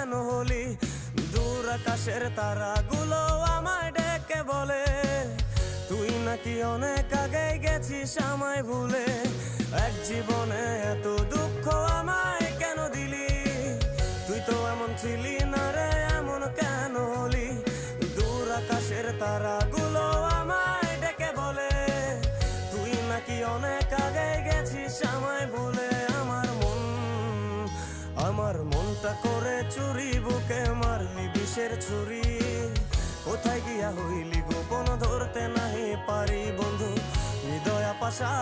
কেন হলি? দূর আকাশের তারাগুলো আমায় ডেকে বলে তুই নাকি অনেক আগে গেছিস আমায় ভুলে। এক জীবনে এত দুঃখ আমায় কেন দিলি? তুই তো এমন ছিলি না রে, এমন কেন হলি? দূর আকাশের তারাগুলো আমায় ডেকে বলে তুই নাকি অনেক আগে গেছিস আমায় ভুলে। আমার মনটা করে চুরি, বুকে মারলি বিষের ছুরি। কোথায় গিয়া হইলি গোপন, ধরতে নাহি পারি বন্ধু। হৃদয় পাশা